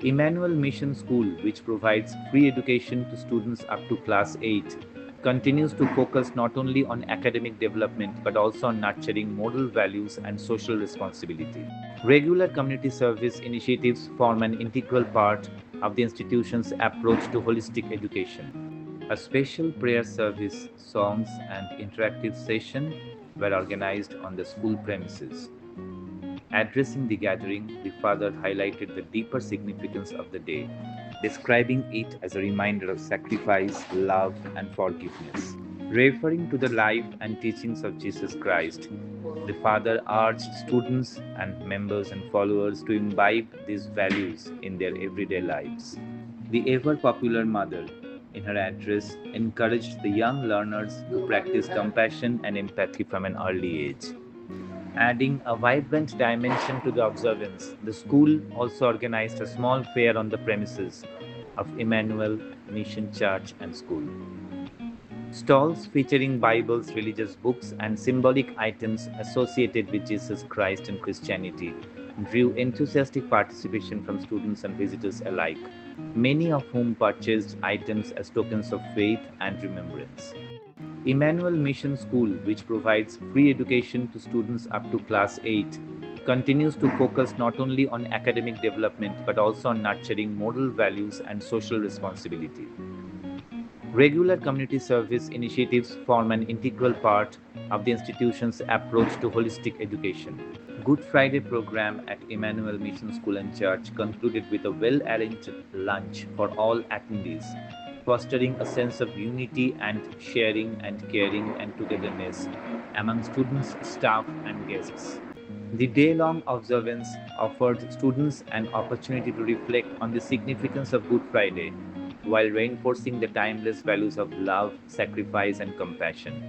Emmanuel Mission School, which provides free education to students up to class 8, continues to focus not only on academic development but also on nurturing moral values and social responsibility. Regular community service initiatives form an integral part of the institution's approach to holistic education. A special prayer service, songs, and interactive session were organized on the school premises. Addressing the gathering, the father highlighted the deeper significance of the day, describing it as a reminder of sacrifice, love, and forgiveness. Referring to the life and teachings of Jesus Christ, the father urged students and members and followers to imbibe these values in their everyday lives. The ever popular mother, in her address, encouraged the young learners to practice compassion and empathy from an early age. Adding a vibrant dimension to the observance, the school also organized a small fair on the premises of Emmanuel Mission Church and School. Stalls featuring Bibles, religious books, and symbolic items associated with Jesus Christ and Christianity drew enthusiastic participation from students and visitors alike, many of whom purchased items as tokens of faith and remembrance. Emmanuel Mission School, which provides free education to students up to class 8, continues to focus not only on academic development but also on nurturing moral values and social responsibility. Regular community service initiatives form an integral part of the institution's approach to holistic education. Good Friday program at Emmanuel Mission School and Church concluded with a well-arranged lunch for all attendees, fostering a sense of unity and sharing and caring and togetherness among students, staff, and guests. The day-long observance offered students an opportunity to reflect on the significance of Good Friday while reinforcing the timeless values of love, sacrifice, and compassion,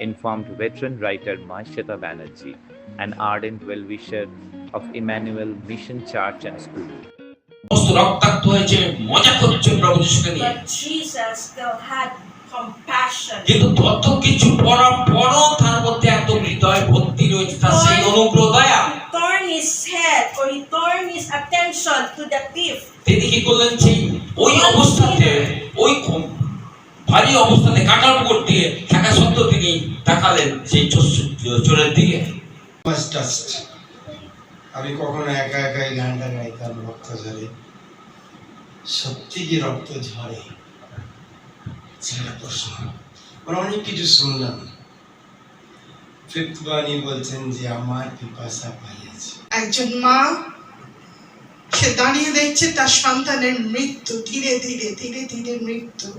informed veteran writer Maheshweta Banerjee, an ardent well-wisher of Emmanuel Mission Church and School. But Jesus still had compassion. Turn his head or he turned his attention to the thief. আমি কখনো একা একাই গানটা গাইতাম, রক্ত ঝরে, সত্যি কি রক্ত ঝরে? সেটা প্রশ্ন। আমরা অনেক কিছু শুনলাম। ফিফথ বাণী বলছেন যে আমার পিপাসা পাইয়াছে। একজন মা সে দাঁড়িয়ে দেখছে তার সন্তানের মৃত্যু, ধীরে ধীরে ধীরে ধীরে মৃত্যু।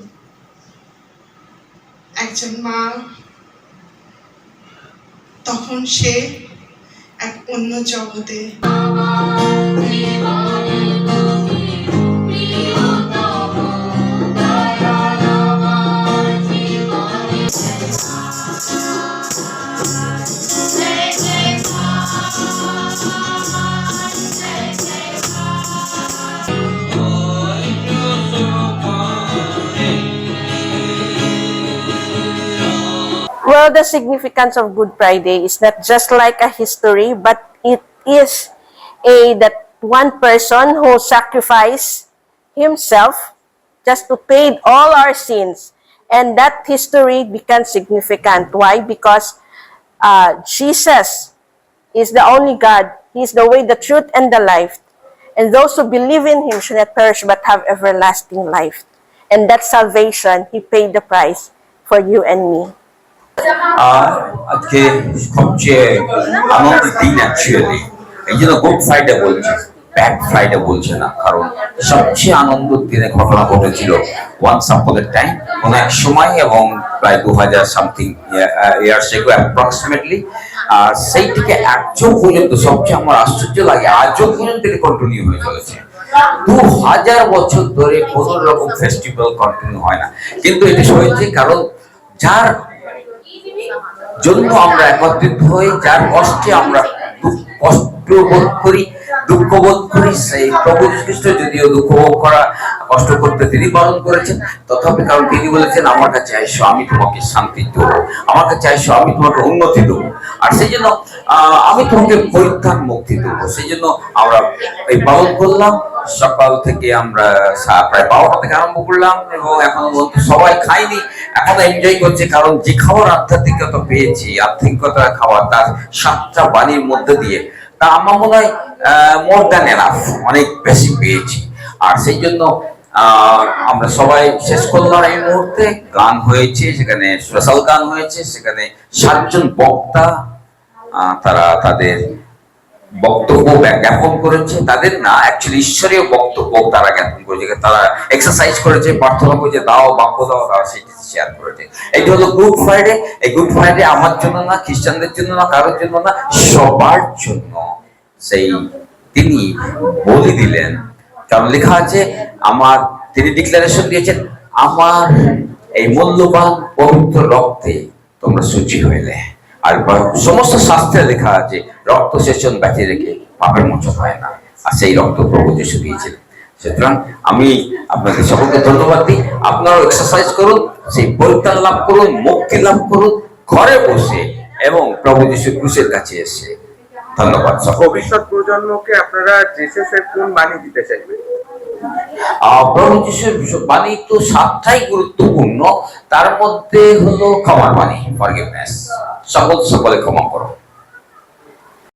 একজন মা তখন সে এক অন্য জগতে। Well, the significance of Good Friday is not just like a history, but it is that one person who sacrificed himself just to pay all our sins. And that history becomes significant. Why? Because Jesus is the only God. He is the way, the truth, and the life. And those who believe in Him shall not perish but have everlasting life. And that salvation, He paid the price for you and me. আজকে সবচেয়ে আনন্দের দিন actually, এই জন্য good Friday বলছে, bad Friday বলছে না, কারণ সবচেয়ে আনন্দের দিনে ঘটনা ঘটেছিল ওয়ান্স আপন এ টাইম, কোন এক সময়, এবং প্রায় 2000 সামথিং ইয়ার্স এগো অ্যাপ্রক্সিমেটলি। আর সেইটিকে একজন পর্যন্ত সবচেয়ে আমার আশ্চর্য লাগে, আজও পর্যন্ত কন্টিনিউ হয়ে চলেছে। 2000 বছর ধরে কোন রকম ফেস্টিভ্যাল কন্টিনিউ হয় না, কিন্তু এটি হয়েছে কারণ যার জন্য আমরা একত্রিত হই, যার কষ্টে আমরা কষ্ট বোধ করি, দুঃখ বোধ করি। সেই প্রভু যীশু খ্রিস্ট যদিও দুঃখ ভোগ করা, কষ্ট করতে তিনি বারণ করেছেন, তথাপি কারণ তিনি বলেছেন আমার কাছে আইসো আমি তোমাকে শান্তি দেবো, আমার কাছে আইসো আমি তোমাকে উন্নতি দেবো, আর সেই জন্য আমি তোমাকে পরিত্রাণ মুক্তি দেবো। সেই জন্য আমরা এই পালন করলাম। সকাল থেকে আমরা প্রায় 12টা থেকে আরম্ভ করলাম এবং এখনো পর্যন্ত সবাই খাইনি, এখনো এনজয় করছে, কারণ যে খাবার আধ্যাত্মিকতা পেয়েছি, আধ্যাত্মিকতা খাবার তার 7টা বাণীর মধ্যে দিয়ে তা আমার মনে হয় মোর দ্যান এনাফ, অনেক বেশি পেয়েছি। আর সেই জন্য আমরা সবাই শেষ করলাম। এই মুহূর্তে গান হয়েছে, সেখানে স্পেশাল গান হয়েছে, সেখানে 7 জন বক্তা তারা তাদের বক্তব্য জ্ঞাপন করেছে, তাদের না অ্যাকচুয়ালি ঈশ্বরীয় বক্তব্য তারা জ্ঞাপন করেছে, তারা এক্সারসাইজ করেছে, প্রার্থনা করেছে, দাও বাক্য দাও, তারা সেটি শেয়ার করেছে। এটি হলো গুড ফ্রাইডে। এই গুড ফ্রাইডে আমার জন্য না, খ্রিস্টানদের জন্য না, কারোর জন্য না, সবার জন্য। সেই তিনি বলি দিলেন, কারণ লেখা আছে তিনি ডিক্লারেশন দিয়েছেন, আমার এই মূল্যবান পবিত্র রক্তে তোমরা সূচি হইলে। আর সমস্ত শাস্ত্রে লেখা আছে রক্ত সেচন ব্যথি রেখে পাপের মোচন হয় না, আর সেই রক্ত প্রভু যীশু দিয়েছিলেন। সুতরাং আমি আপনাদের সকলকে ধন্যবাদ দিই। আপনারাও এক্সারসাইজ করুন, সেই পরিত্রাণ লাভ করুন, মুক্তি লাভ করুন ঘরে বসে এবং প্রভু যীশু ক্রুশের কাছে এসে। ধন্যবাদ। ভবিষ্যৎ প্রজন্মকে আপনারা জেসাসের কোন বাণী দিতে চাইবেন? প্রভু যীশুর বাণী তো 7টাই গুরুত্বপূর্ণ, তার মধ্যে হলো ক্ষমার বাণী, ফরগিভনেস, সকলে ক্ষমা করো।